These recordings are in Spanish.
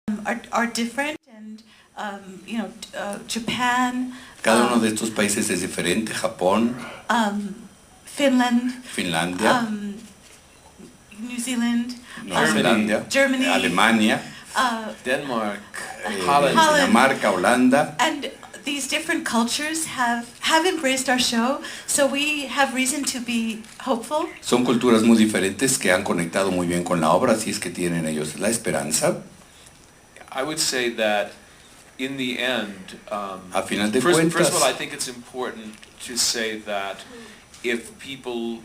are different, and Japan. Cada uno de estos países es diferente. Japón, Finlandia, New Zealand, Nueva Zelanda, Germany, Alemania, Denmark, Holland, Dinamarca, Holanda. And these different cultures have embraced our show, so we have reason to be hopeful. Son culturas muy diferentes que han conectado muy bien con la obra, así es que tienen ellos la esperanza. I would say that in the end, a final de first cuentas, of all, I think it's important to say that if people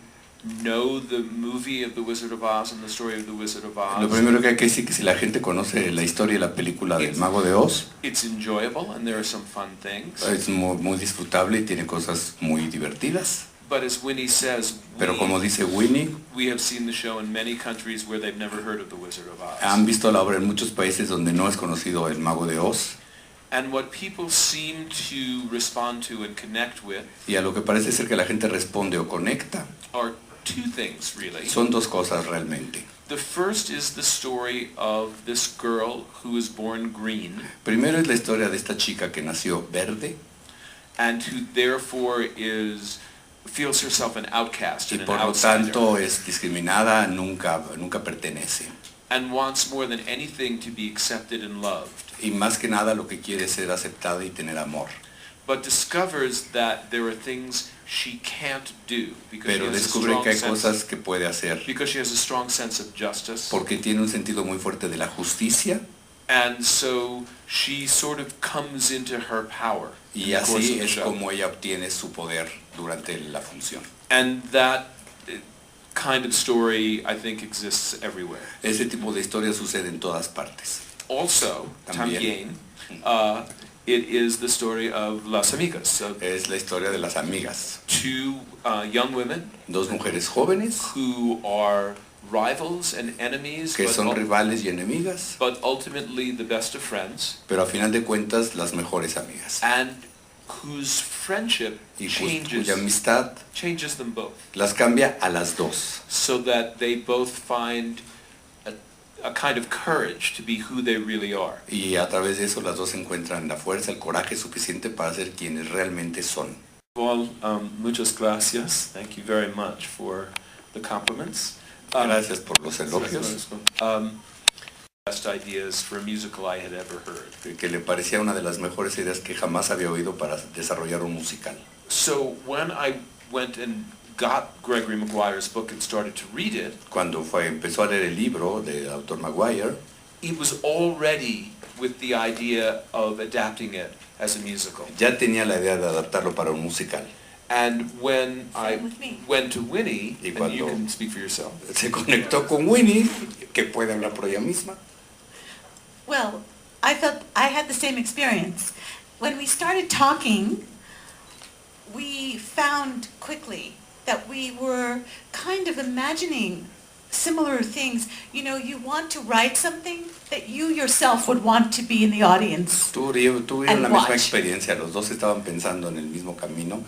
know the movie of The Wizard of Oz and the story of The Wizard of Oz, lo primero que hay que decir que si la gente conoce la historia y la película del Mago de Oz, it's enjoyable and there are some fun things. Es muy disfrutable y tiene cosas muy divertidas. But as Winnie says, pero como dice Winnie, we have seen the show in many countries where they've never heard of The Wizard of Oz. Han visto la obra en muchos países donde no es conocido el Mago de Oz. And what people seem to respond to and connect with, y a lo que parece ser que la gente responde o conecta, are two things really. Son dos cosas realmente. The first is the story of this girl who was born green. Primero es la historia de esta chica que nació verde. And who therefore feels herself an outcast and an outsider. Y por lo tanto es discriminada, nunca pertenece. And wants more than anything to be accepted and loved. Y más que nada lo que quiere es ser aceptada y tener amor. But discovers that there are things she can't do because Pero descubre que hay cosas que puede hacer. Because she has a strong sense of justice. Porque tiene un sentido muy fuerte de la justicia. And so she sort of comes into her power. Y así es como ella obtiene su poder durante la función. And that kind of story, I think, exists everywhere. Ese tipo de historia sucede en todas partes. Also, también, it is the story of Las Amigas. Es la historia de las amigas. Two young women. Dos mujeres jóvenes. Who are rivals and enemies. Que son rivales y enemigas. But ultimately the best of friends. Pero a final de cuentas las mejores amigas. And whose friendship cuya amistad changes them both. Las cambia a las dos. So that they both find a kind of courage to be who they really are. Y a través de eso las dos encuentran la fuerza, el coraje suficiente para ser quienes realmente son. Well, muchas gracias. Thank you very much for the compliments. Gracias por los elogios. Best ideas for a musical I had ever heard. Que le parecía una de las mejores ideas que jamás había oído para desarrollar un musical. So when I went and got Gregory Maguire's book and started to read it, cuando empezó a leer el libro del autor Maguire, he was already with the idea of adapting it as a musical. Ya tenía la idea de adaptarlo para un musical. And when I went to Winnie, and you can speak for yourself. Se conectó con Winnie, que puede hablar por ella misma. Well, I felt I had the same experience. When we started talking, we found quickly that we were kind of imagining similar things. You know, you want to write something that you yourself would want to be in the audience. Tuvieron la misma experiencia, los dos estaban pensando en el mismo camino.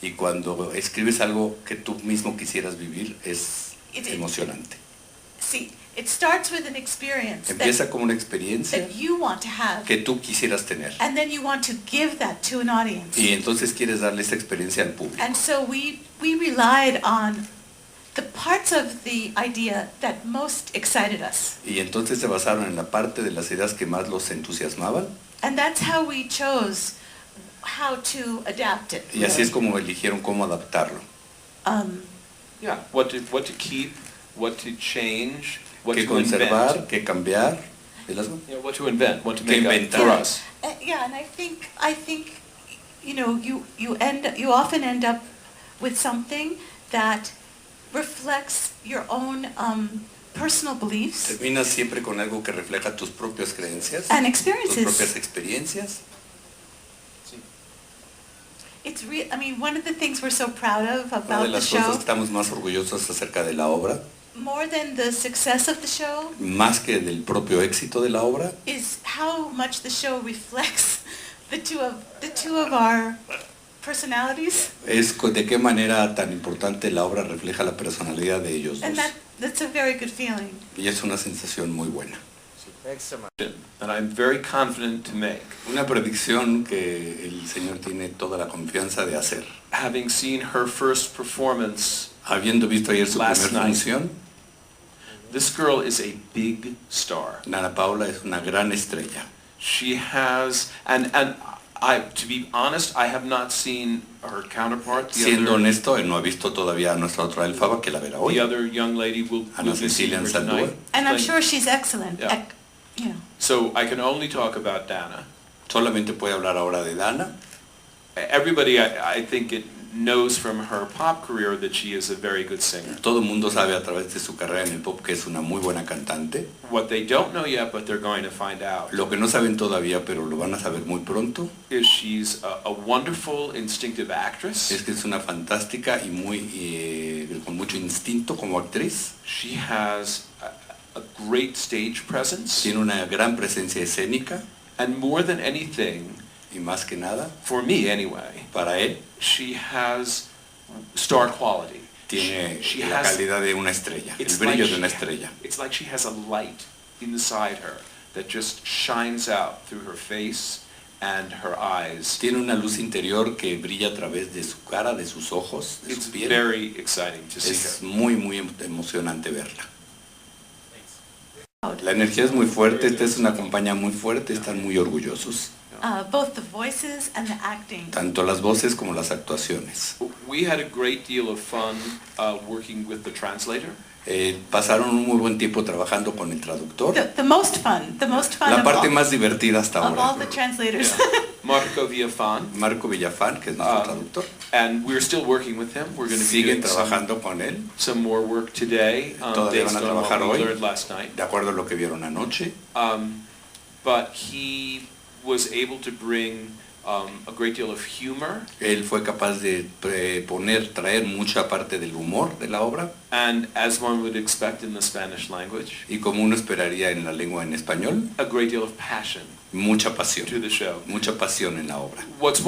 Y cuando escribes algo que tú mismo quisieras vivir, es emocionante. See, it starts with an experience. Empieza como una experiencia that you want to have. Que tú quisieras tener. And then you want to give that to an audience. Y entonces quieres darle esta experiencia al público. And so we relied on the parts of the idea that most excited us. Y entonces se basaron en la parte de las ideas que más los entusiasmaban. And that's how we chose how to adapt it. Y así es como eligieron cómo adaptarlo. Yeah, what to keep, what to change, what que to conservar, invent. que cambiar. Yeah, what to invent, what to que make inventar. For us. Yeah, and I think, you know, you often end up with something that reflects your own personal beliefs. Terminas siempre con algo que refleja tus propias creencias. And experiences. Tus propias experiencias. It's I mean, one of the things we're so proud of about the show. Una de las cosas que estamos más orgullosos acerca de la obra. More than the success of the show. Más que del propio éxito de la obra. Is how much the show reflects the two of our personalities. Es de qué manera tan importante la obra refleja la personalidad de ellos dos. And that's a very good feeling. Y es una sensación muy buena. Thanks so much. that I'm very confident to make. Una predicción que el Señor tiene toda la confianza de hacer. Having seen her first performance, Habiendo visto ayer su Last primera night. función, this girl is a big star. Danna Paola es una gran estrella. She has, and I, to be honest, I have not seen her counterpart, Siendo honesto, él no ha visto todavía a nuestra otra elfaba que la verá hoy. the other young lady will Ana be seeing Cecilia her Sandúa. tonight. And I'm Playing- sure she's excellent. Yeah. You know. So I can only talk about Danna. Solamente puede hablar ahora de Danna. Everybody, I think it knows from her pop career that she is a very good singer. Todo el mundo sabe a través de su carrera en el pop que es una muy buena cantante. What they don't know yet, but they're going to find out, Lo que no saben todavía, pero lo van a saber muy pronto, is she's a wonderful, instinctive actress. es que es una fantástica y con mucho instinto como actriz. She has a great stage presence. Tiene una gran presencia escénica And more than anything, y más que nada, for me anyway, para él, she has star quality. tiene She la has- calidad de una estrella, el It's brillo like de una she- estrella. It's like she has a light inside her that just shines out through her face and her eyes. Tiene una luz interior que brilla a través de su cara, de sus ojos, de It's su piel. very exciting to see Es her. muy, muy emocionante verla. La energía es muy fuerte, esta es una compañía muy fuerte, están muy orgullosos. Both the voices and the acting. Tanto las voces como las actuaciones. We had a great deal of fun working with the translator. Pasaron un muy buen tiempo trabajando con el traductor. The most fun La of parte all, más divertida hasta of all ahora. the translators. Marco Villafan. Marco Villafán, que es nuestro traductor. And we're still working with him. We're going to be Siguen doing trabajando con él, some more work today Todavía based van a on what trabajar we hoy. learned last night. de acuerdo a lo que vieron anoche. But he was able to bring a great deal of humor Él fue capaz de traer mucha parte del humor de la obra, and, as one would expect in the Spanish language, y como uno esperaría en la lengua en español, a great deal of passion mucha to pasión the show. en la obra. What's